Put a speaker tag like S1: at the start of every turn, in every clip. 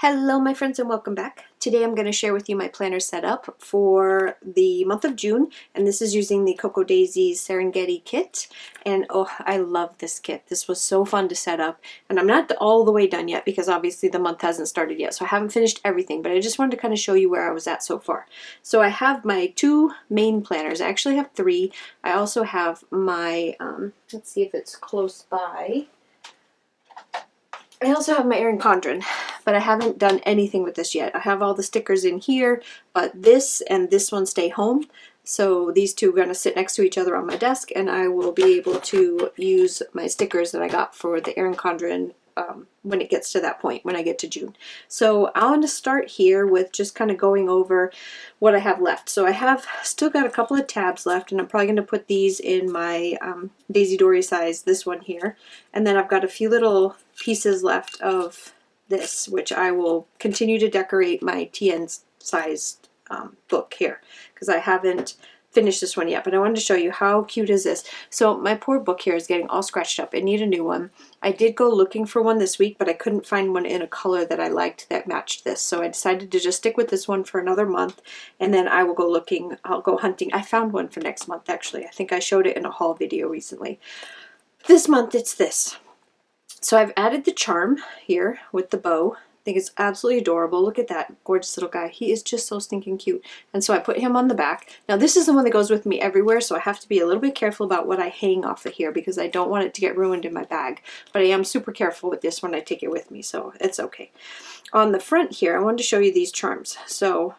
S1: Hello my friends and welcome back. Today I'm going to share with you my planner setup for the month of June, and this is using the Cocoa Daisy's Serengeti kit. And oh, I love this kit. This was so fun to set up, and I'm not all the way done yet because obviously the month hasn't started yet, so I haven't finished everything, but I just wanted to kind of show you where I was at so far. So I have my two main planners. I actually have three. I also have my, let's see if it's close by. I also have my Erin Condren, but I haven't done anything with this yet. I have all the stickers in here, but this and this one stay home. So these two are going to sit next to each other on my desk, and I will be able to use my stickers that I got for the Erin Condren when it gets to that point, when I get to June. So I want to start here with just kind of going over what I have left. So I have still got a couple of tabs left, and I'm probably going to put these in my Daisy Dory size, this one here. And then I've got a few little pieces left of this, which I will continue to decorate my TN sized book here, because I haven't finished this one yet, but I wanted to show you how cute is this. So my poor book here is getting all scratched up. I need a new one. I did go looking for one this week, but I couldn't find one in a color that I liked that matched this. So I decided to just stick with this one for another month, and then I will go looking, I'll go hunting. I found one for next month actually. I think I showed it in a haul video recently. This month it's this. So I've added the charm here with the bow. I think it's absolutely adorable. Look at that gorgeous little guy. He is just so stinking cute. And so I put him on the back. Now this is the one that goes with me everywhere, so I have to be a little bit careful about what I hang off of here because I don't want it to get ruined in my bag. But I am super careful with this when I take it with me, so it's okay. On the front here, I wanted to show you these charms. So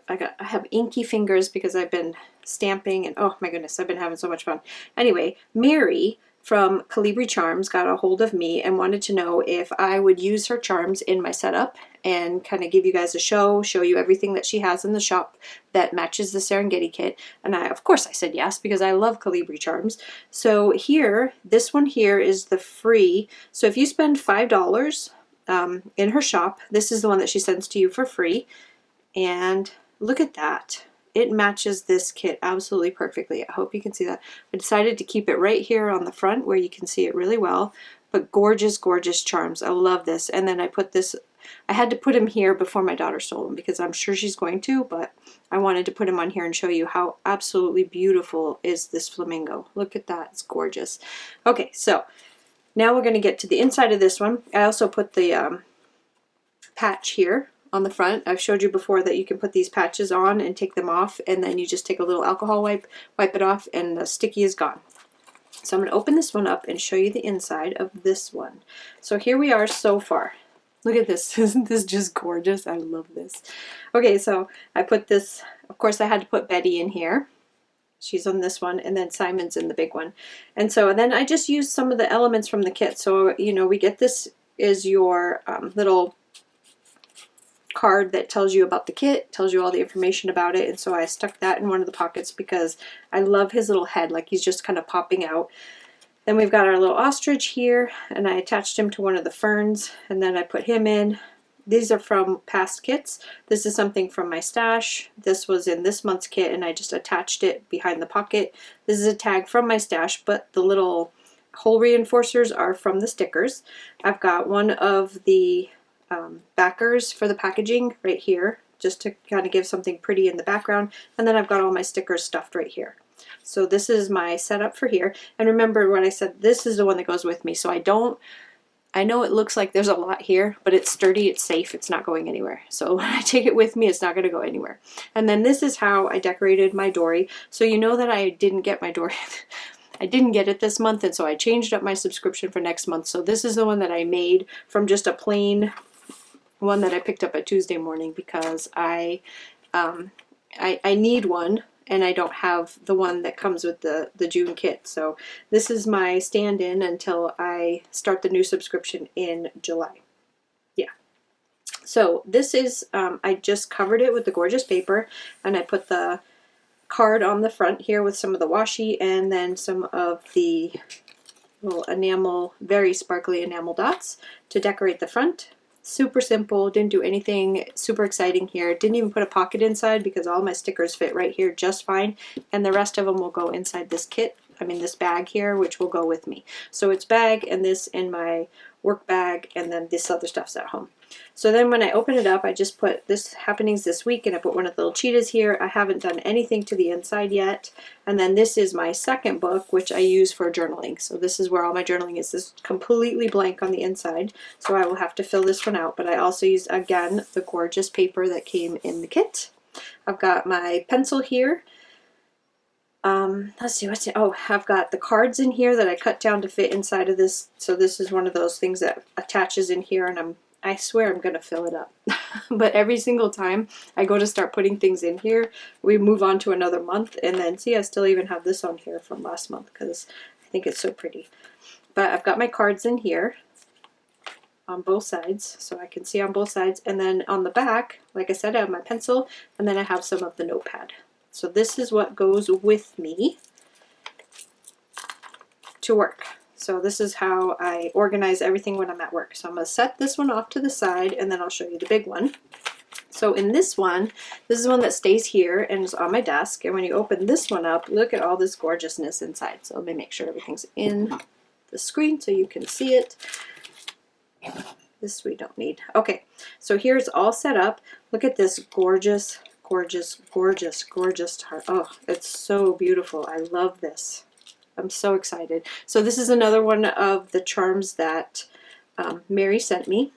S1: I have inky fingers because I've been stamping, and oh my goodness, I've been having so much fun. Anyway, Mary from Calibri Charms got a hold of me and wanted to know if I would use her charms in my setup and kind of give you guys a show you everything that she has in the shop that matches the Serengeti kit. And of course I said yes, because I love Calibri Charms. So here, this one here is the free. So if you spend $5 in her shop, this is the one that she sends to you for free. And look at that. It matches this kit absolutely perfectly. I hope you can see that. I decided to keep it right here on the front where you can see it really well. But gorgeous, gorgeous charms. I love this. And then I put this, I had to put him here before my daughter stole him because I'm sure she's going to, but I wanted to put him on here and show you how absolutely beautiful is this flamingo. Look at that. It's gorgeous. Okay, so now we're going to get to the inside of this one. I also put the patch here on the front. I've showed you before that you can put these patches on and take them off, and then you just take a little alcohol wipe it off, and the sticky is gone. So I'm going to open this one up and show you the inside of this one. So here we are so far. Look at this. Isn't this just gorgeous? I love this. Okay, so I put this, of course I had to put Betty in here. She's on this one, and then Simon's in the big one. And so then I just used some of the elements from the kit. So, you know, we get this is your little card that tells you about the kit, tells you all the information about it, and so I stuck that in one of the pockets because I love his little head, like he's just kind of popping out. Then we've got our little ostrich here, and I attached him to one of the ferns, and then I put him in. These are from past kits. This is something from my stash. This was in this month's kit, and I just attached it behind the pocket. This is a tag from my stash, but the little hole reinforcers are from the stickers. I've got one of the backers for the packaging right here, just to kind of give something pretty in the background, and then I've got all my stickers stuffed right here. So this is my setup for here, and remember what I said, this is the one that goes with me, so I know it looks like there's a lot here, but it's sturdy, it's safe, it's not going anywhere. So when I take it with me, it's not going to go anywhere. And then this is how I decorated my Dory. So you know that I didn't get my Dory I didn't get it this month, and so I changed up my subscription for next month. So this is the one that I made from just a plain one that I picked up at Tuesday morning because I need one, and I don't have the one that comes with the June kit. So this is my stand-in until I start the new subscription in July. Yeah. So this is, I just covered it with the gorgeous paper, and I put the card on the front here with some of the washi and then some of the little enamel, very sparkly enamel dots to decorate the front. Super simple, didn't do anything super exciting here. Didn't even put a pocket inside because all my stickers fit right here just fine, and the rest of them will go inside this kit, this bag here, which will go with me. So it's bag and this in my work bag, and then this other stuff's at home. So then when I open it up, I just put this happenings this week, and I put one of the little cheetahs here. I haven't done anything to the inside yet. And then this is my second book, which I use for journaling. So this is where all my journaling is. This is completely blank on the inside, so I will have to fill this one out. But I also used, again, the gorgeous paper that came in the kit. I've got my pencil here. Let's see, I've got the cards in here that I cut down to fit inside of this. So this is one of those things that attaches in here, and I swear I'm going to fill it up. But every single time I go to start putting things in here, we move on to another month. And then, see, I still even have this on here from last month because I think it's so pretty. But I've got my cards in here on both sides, so I can see on both sides. And then on the back, like I said, I have my pencil, and then I have some of the notepad. So this is what goes with me to work. So this is how I organize everything when I'm at work. So I'm going to set this one off to the side, and then I'll show you the big one. So in this one, this is one that stays here and is on my desk. And when you open this one up, look at all this gorgeousness inside. So let me make sure everything's in the screen so you can see it. This we don't need. Okay, so here's all set up. Look at this gorgeous, gorgeous, gorgeous, gorgeous heart. Oh, it's so beautiful. I love this. I'm so excited. So this is another one of the charms that Mary sent me,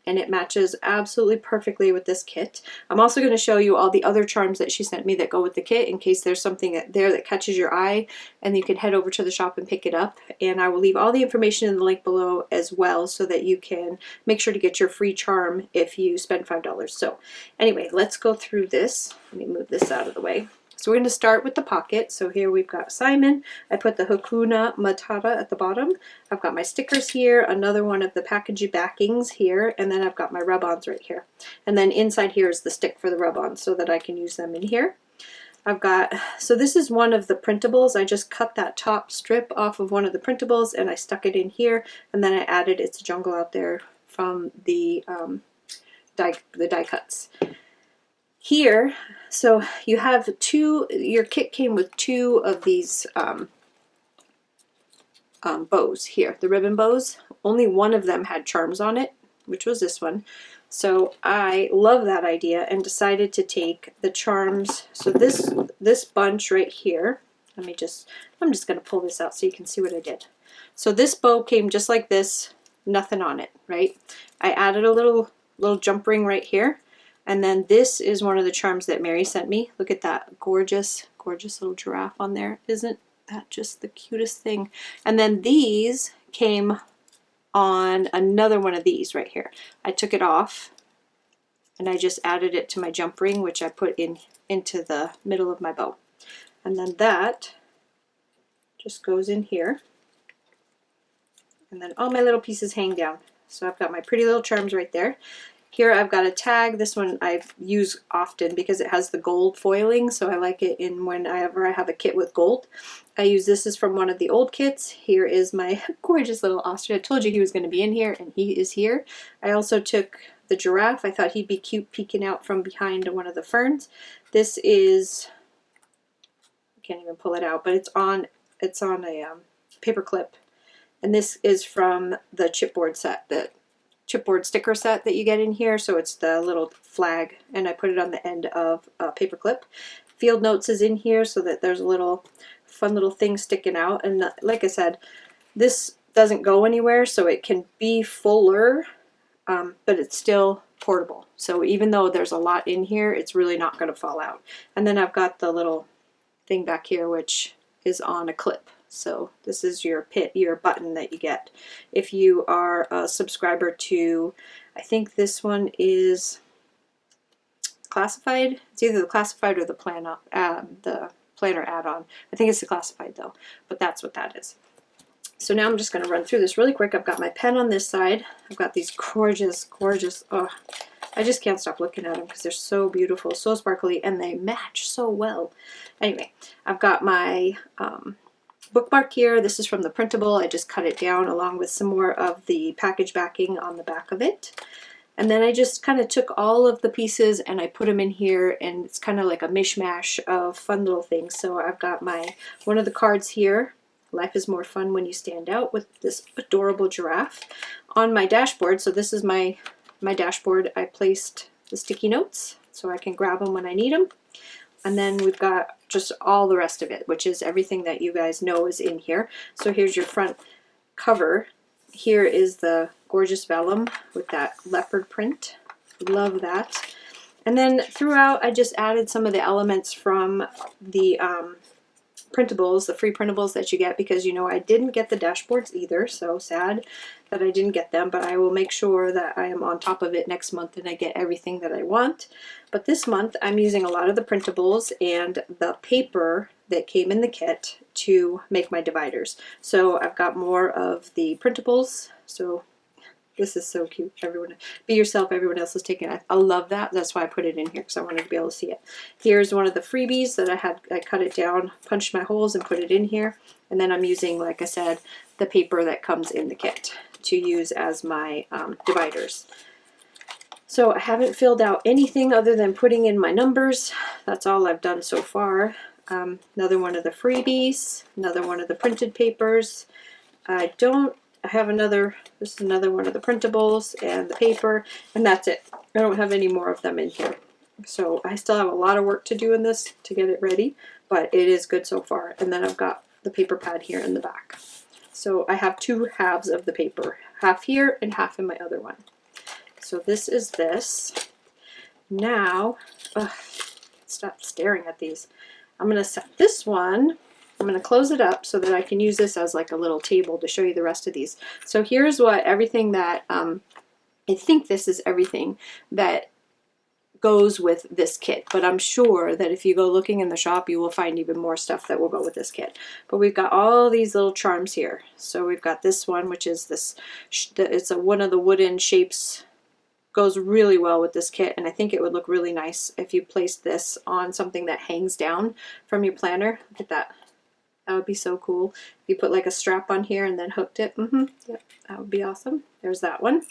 S1: and it matches absolutely perfectly with this kit. I'm also going to show you all the other charms that she sent me that go with the kit in case there's something there that catches your eye, and you can head over to the shop and pick it up. And I will leave all the information in the link below as well so that you can make sure to get your free charm if you spend $5. So anyway, let's go through this. Let me move this out of the way. So we're going to start with the pocket. So here we've got Simon. I put the Hakuna Matata at the bottom. I've got my stickers here, another one of the packaging backings here, and then I've got my rub-ons right here. And then inside here is the stick for the rub-ons so that I can use them in here. I've got, so this is one of the printables. I just cut that top strip off of one of the printables and I stuck it in here, and then I added It's a Jungle Out There from the die cuts. Here, so you have your kit came with two of these bows here, the ribbon bows. Only one of them had charms on it, which was this one. So I love that idea and decided to take the charms. So this bunch right here, I'm just going to pull this out so you can see what I did. So this bow came just like this, nothing on it, right? I added a little jump ring right here. And then this is one of the charms that Mary sent me. Look at that gorgeous, gorgeous little giraffe on there. Isn't that just the cutest thing? And then these came on another one of these right here. I took it off and I just added it to my jump ring, which I put into the middle of my bow. And then that just goes in here. And then all my little pieces hang down. So I've got my pretty little charms right there. Here I've got a tag. This one I use often because it has the gold foiling, so I like it in whenever I have a kit with gold. I use this is from one of the old kits. Here is my gorgeous little ostrich. I told you he was going to be in here, and he is here. I also took the giraffe. I thought he'd be cute peeking out from behind one of the ferns. This is, I can't even pull it out, but it's on a paper clip, and this is from the chipboard set, the chipboard sticker set that you get in here. So it's the little flag, and I put it on the end of a paper clip. Field Notes is in here so that there's a little fun little thing sticking out. And like I said, this doesn't go anywhere, so it can be fuller, but it's still portable. So even though there's a lot in here, it's really not going to fall out. And then I've got the little thing back here, which is on a clip. So this is your button that you get if you are a subscriber to, I think this one is Classified. It's either the Classified or the Planner add-on. I think it's the Classified though, but that's what that is. So now I'm just going to run through this really quick. I've got my pen on this side. I've got these gorgeous, gorgeous, oh, I just can't stop looking at them because they're so beautiful, so sparkly, and they match so well. Anyway, I've got my bookmark here. This is from the printable. I just cut it down along with some more of the package backing on the back of it. And then I just kind of took all of the pieces and I put them in here, and it's kind of like a mishmash of fun little things. So I've got one of the cards here Life is more fun when you stand out, with this adorable giraffe. On my dashboard, so this is my dashboard, I placed the sticky notes so I can grab them when I need them. And then we've got just all the rest of it, which is everything that you guys know is in here. So here's your front cover. Here is the gorgeous vellum with that leopard print. Love that. And then throughout, I just added some of the elements from the printables, the free printables that you get, because you know I didn't get the dashboards either, so sad that I didn't get them, but I will make sure that I am on top of it next month and I get everything that I want. But this month I'm using a lot of the printables and the paper that came in the kit to make my dividers. So I've got more of the printables. So this is so cute. Everyone, be yourself, everyone else is taking it. I love that. That's why I put it in here, because I wanted to be able to see it. Here's one of the freebies that I cut it down, punched my holes and put it in here. And then I'm using, like I said, the paper that comes in the kit to use as my dividers. So I haven't filled out anything other than putting in my numbers. That's all I've done so far. Another one of the freebies, another one of the printed papers. I have another, this is another one of the printables and the paper, and that's it. I don't have any more of them in here. So I still have a lot of work to do in this to get it ready, but it is good so far. And then I've got the paper pad here in the back. So I have two halves of the paper, half here and half in my other one. So this is this. Now, stop staring at these. I'm going to set this one. I'm going to close it up so that I can use this as like a little table to show you the rest of these. So here's what everything that, I think this is everything that goes with this kit, but I'm sure that if you go looking in the shop, you will find even more stuff that will go with this kit. But we've got all these little charms here. So we've got this one, which is this, it's one of the wooden shapes, goes really well with this kit, and I think it would look really nice if you placed this on something that hangs down from your planner. Look at that. That would be so cool. If you put like a strap on here and then hooked it. Yep, that would be awesome. There's that one.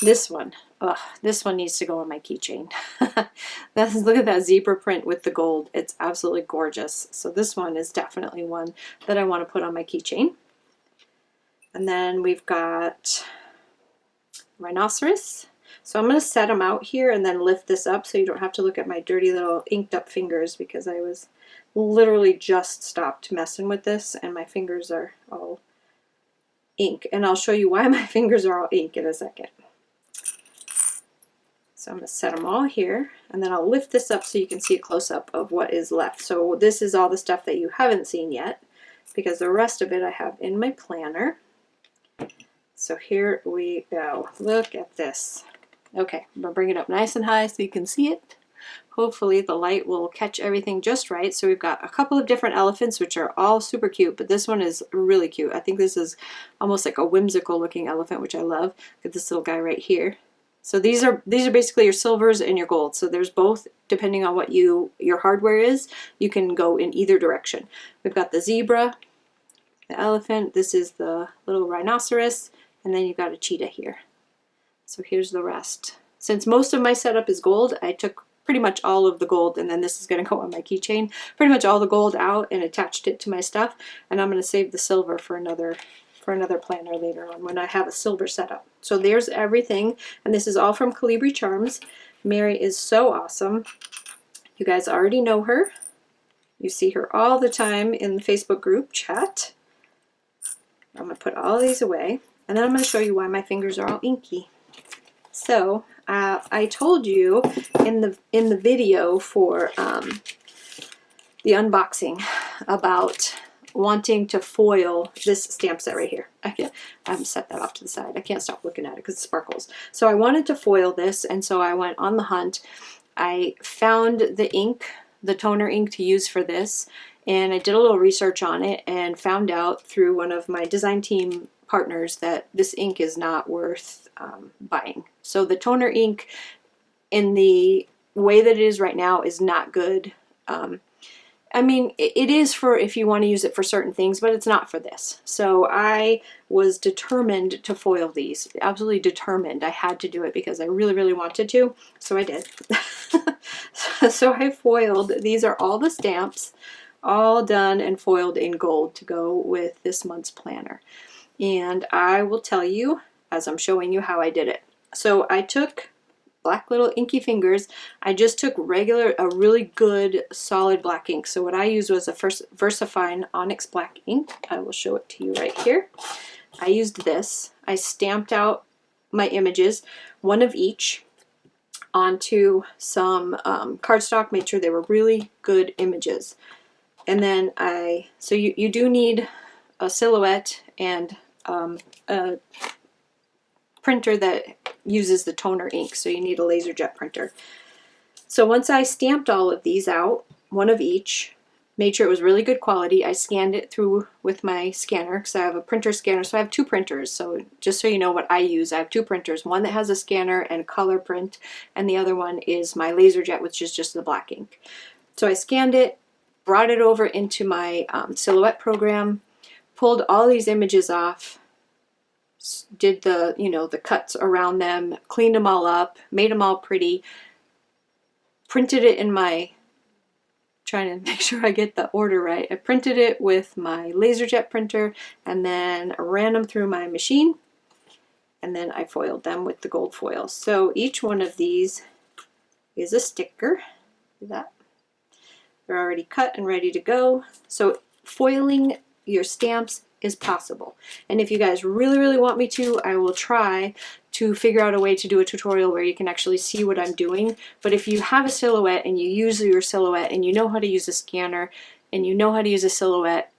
S1: This one. This one needs to go on my keychain. Look at that zebra print with the gold. It's absolutely gorgeous. So this one is definitely one that I want to put on my keychain. And then we've got rhinoceros. So I'm going to set them out here and then lift this up so you don't have to look at my dirty little inked up fingers, because I was literally just stopped messing with this and my fingers are all ink. And I'll show you why my fingers are all ink in a second. So I'm going to set them all here, and then I'll lift this up so you can see a close-up of what is left. So this is all the stuff that you haven't seen yet, because the rest of it I have in my planner. So here we go. Look at this. Okay, I'm going to bring it up nice and high so you can see it. Hopefully the light will catch everything just right. So we've got a couple of different elephants, which are all super cute, but this one is really cute. I think this is almost like a whimsical looking elephant, which I love. Look at this little guy right here. So these are basically your silvers and your golds. So there's both, depending on what your hardware is, you can go in either direction. We've got the zebra, the elephant, this is the little rhinoceros, and then you've got a cheetah here. So here's the rest. Since most of my setup is gold, I took pretty much all of the gold, and then this is going to go on my keychain, pretty much all the gold out and attached it to my stuff, and I'm going to save the silver for another planner later on when I have a silver setup. So there's everything, and this is all from Colibri Charms. Mary is so awesome. You guys already know her. You see her all the time in the Facebook group chat. I'm going to put all these away, and then I'm going to show you why my fingers are all inky. So I told you in the video for the unboxing about wanting to foil this stamp set right here. I'm set that off to the side. I can't stop looking at it because it sparkles. So I wanted to foil this, and so I went on the hunt. I found the ink, the toner ink to use for this, and I did a little research on it and found out through one of my design team partners that this ink is not worth buying. So the toner ink in the way that it is right now is not good. I mean, it is for if you want to use it for certain things, but it's not for this. So I was determined to foil these, absolutely determined. I had to do it because I really, really wanted to, so I did. So I foiled, these are all the stamps all done and foiled in gold to go with this month's planner. And I will tell you as I'm showing you how I did it. So I took black little inky fingers. I just took a really good solid black ink. So what I used was a VersaFine Onyx black ink. I will show it to you right here. I used this. I stamped out my images, one of each, onto some cardstock, made sure they were really good images. And then so you do need a silhouette and a printer that uses the toner ink, so you need a laser jet printer. So once I stamped all of these out, one of each, made sure it was really good quality, I scanned it through with my scanner because I have a printer scanner, so I have two printers. So just so you know what I use, I have two printers, one that has a scanner and color print, and the other one is my laser jet, which is just the black ink. So I scanned it, brought it over into my silhouette program, pulled all these images off, did the, the cuts around them, cleaned them all up, made them all pretty, printed it in my, trying to make sure I get the order right, I printed it with my LaserJet printer and then ran them through my machine, and then I foiled them with the gold foil. So each one of these is a sticker. See that? They're already cut and ready to go. So foiling your stamps is possible. And if you guys really want me to, I will try to figure out a way to do a tutorial where you can actually see what I'm doing. But if you have a silhouette and you use your silhouette and you know how to use a scanner and you know how to use a silhouette,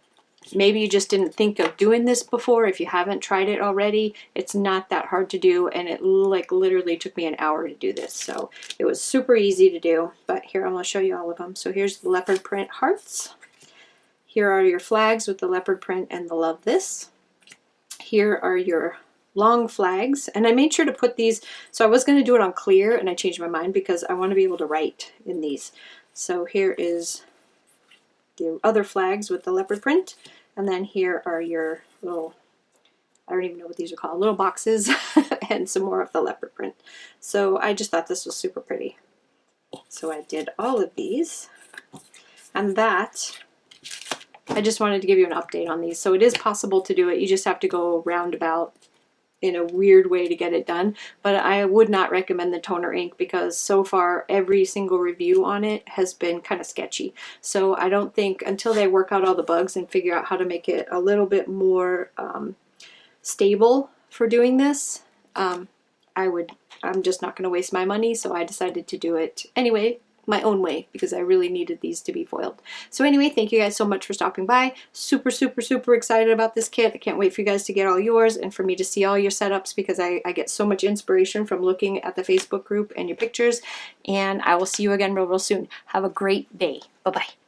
S1: maybe you just didn't think of doing this before. If you haven't tried it already, it's not that hard to do, and it literally took me an hour to do this. So it was super easy to do. But here, I'm going to show you all of them. So here's the leopard print hearts. Here are your flags with the leopard print and the love this. Here are your long flags, and I made sure to put these, so I was going to do it on clear and I changed my mind because I want to be able to write in these. So here is the other flags with the leopard print, and then here are your little, I don't even know what these are called, little boxes and some more of the leopard print. So I just thought this was super pretty. So I did all of these, and that, I just wanted to give you an update on these. So it is possible to do it. You just have to go roundabout in a weird way to get it done. But I would not recommend the toner ink because so far every single review on it has been kind of sketchy. So I don't think until they work out all the bugs and figure out how to make it a little bit more stable for doing this, I'm just not going to waste my money. So I decided to do it anyway, my own way, because I really needed these to be foiled. So anyway, thank you guys so much for stopping by. Super excited about this kit. I can't wait for you guys to get all yours and for me to see all your setups, because I get so much inspiration from looking at the Facebook group and your pictures. And I will see you again real soon. Have a great day. Bye-bye.